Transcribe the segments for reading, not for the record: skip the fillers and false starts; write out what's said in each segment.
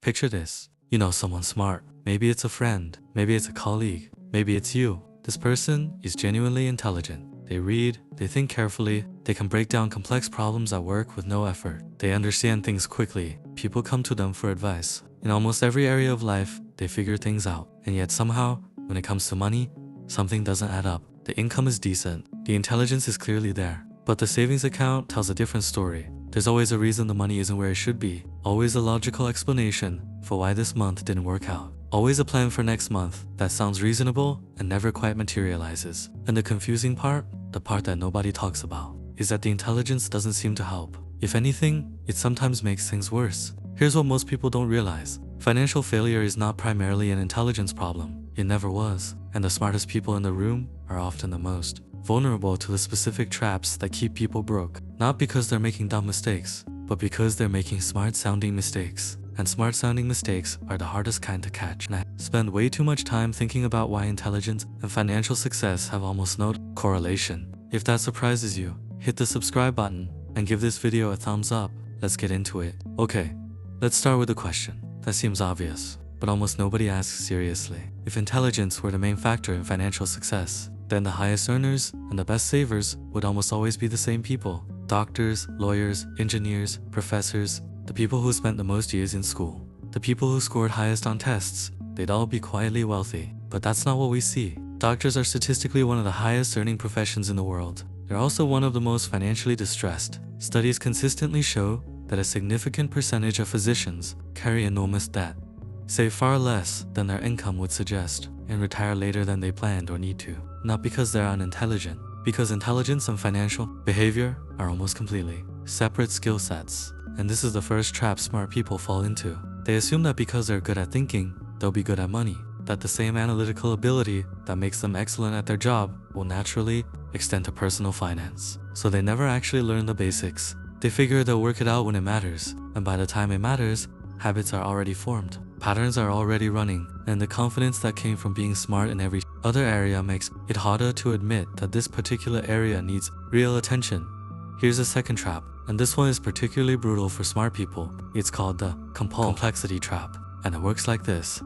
Picture this. You know someone smart. Maybe it's a friend. Maybe it's a colleague. Maybe it's you. This person is genuinely intelligent. They read, they think carefully, they can break down complex problems at work with no effort. They understand things quickly. People come to them for advice. In almost every area of life, they figure things out. And yet somehow, when it comes to money, something doesn't add up. The income is decent. The intelligence is clearly there. But the savings account tells a different story. There's always a reason the money isn't where it should be. Always a logical explanation for why this month didn't work out. Always a plan for next month that sounds reasonable and never quite materializes. And the confusing part, the part that nobody talks about, is that the intelligence doesn't seem to help. If anything, it sometimes makes things worse. Here's what most people don't realize. Financial failure is not primarily an intelligence problem. It never was. And the smartest people in the room are often the most vulnerable to the specific traps that keep people broke. Not because they're making dumb mistakes, but because they're making smart-sounding mistakes. And smart-sounding mistakes are the hardest kind to catch. And I spend way too much time thinking about why intelligence and financial success have almost no correlation. If that surprises you, hit the subscribe button and give this video a thumbs up. Let's get into it. Okay, let's start with a question that seems obvious, but almost nobody asks seriously. If intelligence were the main factor in financial success, then the highest earners and the best savers would almost always be the same people. Doctors, lawyers, engineers, professors, the people who spent the most years in school, the people who scored highest on tests, they'd all be quietly wealthy. But that's not what we see. Doctors are statistically one of the highest earning professions in the world. They're also one of the most financially distressed. Studies consistently show that a significant percentage of physicians carry enormous debt, save far less than their income would suggest, and retire later than they planned or need to. Not because they're unintelligent, because intelligence and financial behavior are almost completely separate skill sets. And this is the first trap smart people fall into. They assume that because they're good at thinking, they'll be good at money, that the same analytical ability that makes them excellent at their job will naturally extend to personal finance. So they never actually learn the basics. They figure they'll work it out when it matters, and by the time it matters, habits are already formed, patterns are already running, and the confidence that came from being smart in every other area makes it harder to admit that this particular area needs real attention. Here's a second trap, and this one is particularly brutal for smart people. It's called the complexity trap, and it works like this.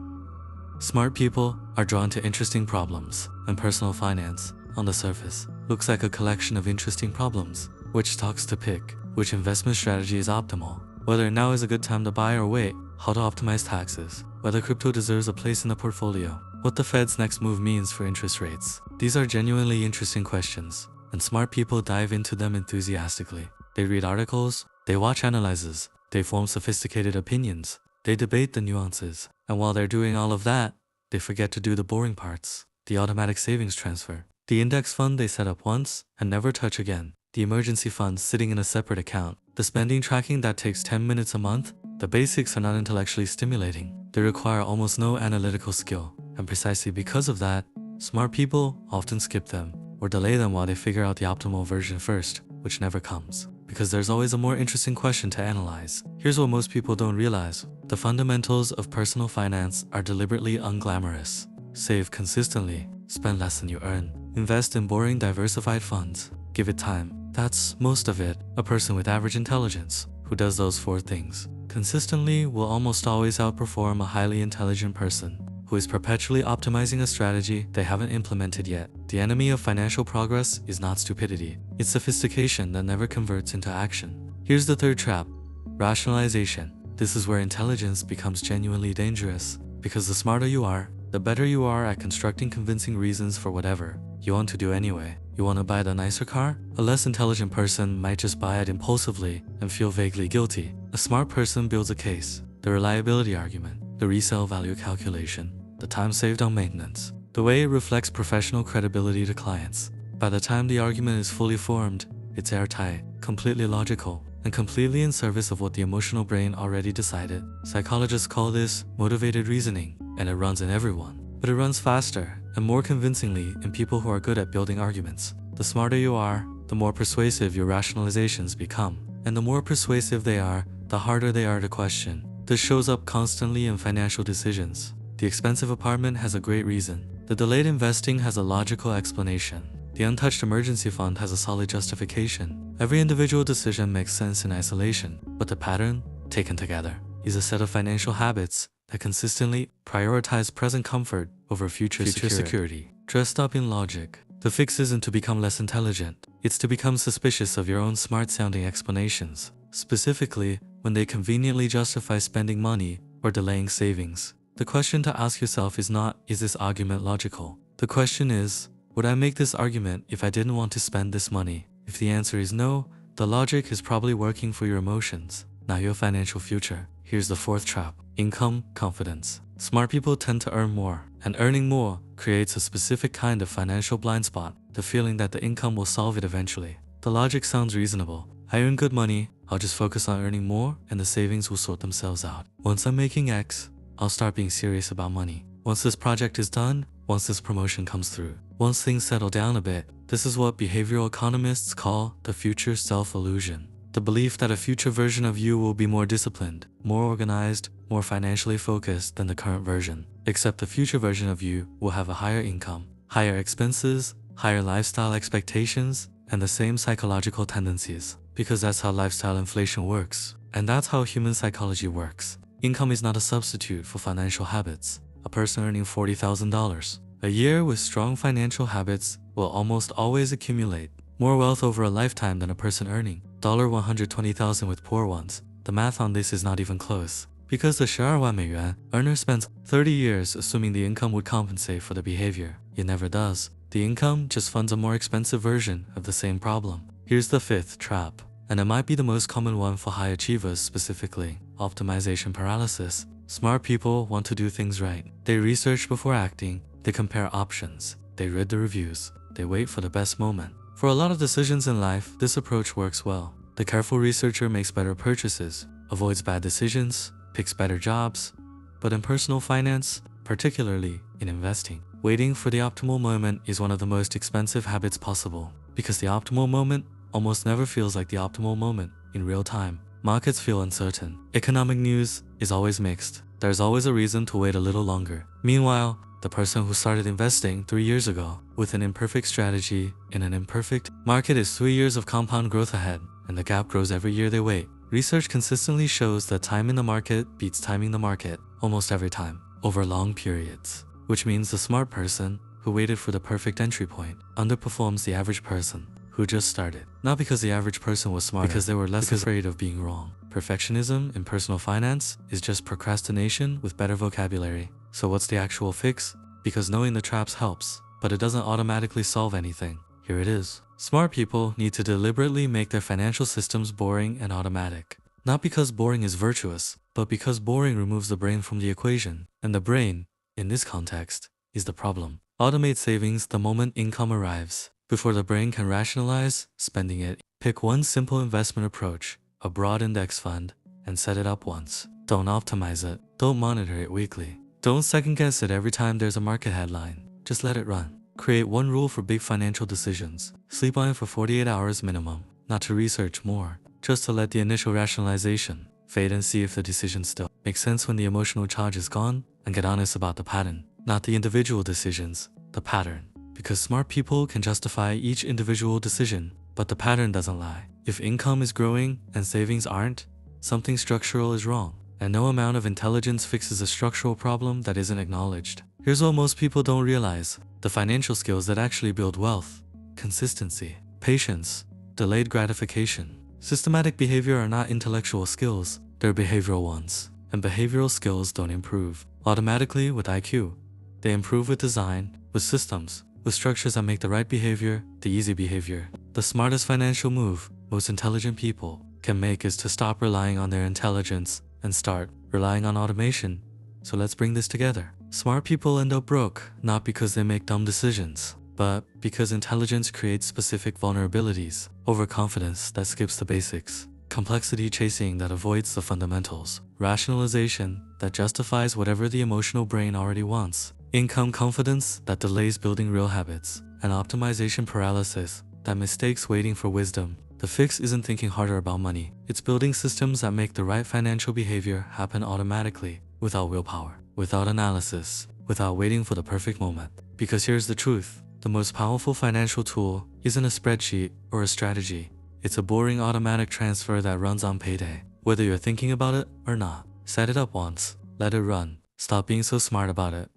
Smart people are drawn to interesting problems, and personal finance, on the surface, looks like a collection of interesting problems. Which stocks to pick, which investment strategy is optimal, whether now is a good time to buy or wait, how to optimize taxes, whether crypto deserves a place in the portfolio, what the Fed's next move means for interest rates. These are genuinely interesting questions, and smart people dive into them enthusiastically. They read articles, they watch analyses, they form sophisticated opinions, they debate the nuances, and while they're doing all of that, they forget to do the boring parts, the automatic savings transfer, the index fund they set up once and never touch again, the emergency fund sitting in a separate account, the spending tracking that takes 10 minutes a month. The basics are not intellectually stimulating. They require almost no analytical skill, and precisely because of that, smart people often skip them or delay them while they figure out the optimal version first, which never comes, because there's always a more interesting question to analyze. Here's what most people don't realize. The fundamentals of personal finance are deliberately unglamorous. Save consistently, spend less than you earn, invest in boring diversified funds, give it time. That's most of it. A person with average intelligence who does those 4 things consistently will almost always outperform a highly intelligent person who is perpetually optimizing a strategy they haven't implemented yet. The enemy of financial progress is not stupidity, it's sophistication that never converts into action. Here's the third trap, rationalization. This is where intelligence becomes genuinely dangerous, because the smarter you are, the better you are at constructing convincing reasons for whatever you want to do anyway. You want to buy the nicer car? A less intelligent person might just buy it impulsively and feel vaguely guilty. A smart person builds a case, the reliability argument, the resale value calculation, the time saved on maintenance, the way it reflects professional credibility to clients. By the time the argument is fully formed, it's airtight, completely logical, and completely in service of what the emotional brain already decided. Psychologists call this motivated reasoning, and it runs in everyone. But it runs faster and more convincingly in people who are good at building arguments. The smarter you are, the more persuasive your rationalizations become. And the more persuasive they are, the harder they are to question. This shows up constantly in financial decisions. The expensive apartment has a great reason. The delayed investing has a logical explanation. The untouched emergency fund has a solid justification. Every individual decision makes sense in isolation, but the pattern, taken together, is a set of financial habits that consistently prioritize present comfort over future security. Dressed up in logic. The fix isn't to become less intelligent. It's to become suspicious of your own smart-sounding explanations, specifically when they conveniently justify spending money or delaying savings. The question to ask yourself is not, is this argument logical? The question is, would I make this argument if I didn't want to spend this money? If the answer is no, the logic is probably working for your emotions, not your financial future. Here's the fourth trap. Income confidence. Smart people tend to earn more, and earning more creates a specific kind of financial blind spot, the feeling that the income will solve it eventually. The logic sounds reasonable. I earn good money, I'll just focus on earning more and the savings will sort themselves out. Once I'm making X, I'll start being serious about money. Once this project is done, once this promotion comes through, once things settle down a bit, this is what behavioral economists call the future self-illusion. The belief that a future version of you will be more disciplined, more organized, more financially focused than the current version. Except the future version of you will have a higher income, higher expenses, higher lifestyle expectations, and the same psychological tendencies. Because that's how lifestyle inflation works. And that's how human psychology works. Income is not a substitute for financial habits. A person earning $40,000 a year with strong financial habits will almost always accumulate more wealth over a lifetime than a person earning $120,000 with poor ones. The math on this is not even close. Because the 12万美元 earner spends 30 years assuming the income would compensate for the behavior. It never does. The income just funds a more expensive version of the same problem. Here's the fifth trap, and it might be the most common one for high achievers specifically: optimization paralysis. Smart people want to do things right. They research before acting, they compare options, they read the reviews, they wait for the best moment. For a lot of decisions in life, this approach works well. The careful researcher makes better purchases, avoids bad decisions, picks better jobs. But in personal finance, particularly in investing, waiting for the optimal moment is one of the most expensive habits possible, because the optimal moment almost never feels like the optimal moment in real time. Markets feel uncertain. Economic news is always mixed. There's always a reason to wait a little longer. Meanwhile, the person who started investing 3 years ago with an imperfect strategy in an imperfect market is 3 years of compound growth ahead, and the gap grows every year they wait. Research consistently shows that time in the market beats timing the market almost every time, over long periods. Which means the smart person who waited for the perfect entry point underperforms the average person who just started. Not because the average person was smarter, because they were less afraid of being wrong. Perfectionism in personal finance is just procrastination with better vocabulary. So what's the actual fix? Because knowing the traps helps, but it doesn't automatically solve anything. Here it is. Smart people need to deliberately make their financial systems boring and automatic. Not because boring is virtuous, but because boring removes the brain from the equation. And the brain, in this context, is the problem. Automate savings the moment income arrives, before the brain can rationalize spending it. Pick one simple investment approach, a broad index fund, and set it up once. Don't optimize it. Don't monitor it weekly. Don't second guess it every time there's a market headline. Just let it run. Create one rule for big financial decisions. Sleep on it for 48 hours minimum. Not to research more, just to let the initial rationalization fade and see if the decision still makes sense when the emotional charge is gone, and get honest about the pattern. Not the individual decisions, the pattern. Because smart people can justify each individual decision, but the pattern doesn't lie. If income is growing and savings aren't, something structural is wrong. And no amount of intelligence fixes a structural problem that isn't acknowledged. Here's what most people don't realize: the financial skills that actually build wealth: consistency, patience, delayed gratification. Systematic behavior are not intellectual skills, they're behavioral ones. And behavioral skills don't improve automatically with IQ. They improve with design, with systems, with structures that make the right behavior the easy behavior. The smartest financial move most intelligent people can make is to stop relying on their intelligence and start relying on automation. So let's bring this together. Smart people end up broke, not because they make dumb decisions, but because intelligence creates specific vulnerabilities, overconfidence that skips the basics, complexity chasing that avoids the fundamentals, rationalization that justifies whatever the emotional brain already wants, income confidence that delays building real habits, and optimization paralysis that mistakes waiting for wisdom. The fix isn't thinking harder about money. It's building systems that make the right financial behavior happen automatically, without willpower, without analysis, without waiting for the perfect moment. Because here's the truth: the most powerful financial tool isn't a spreadsheet or a strategy. It's a boring automatic transfer that runs on payday, whether you're thinking about it or not. Set it up once, let it run. Stop being so smart about it.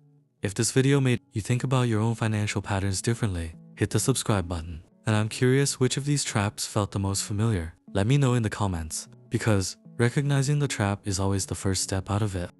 If this video made you think about your own financial patterns differently, hit the subscribe button. And I'm curious which of these traps felt the most familiar. Let me know in the comments, because recognizing the trap is always the first step out of it.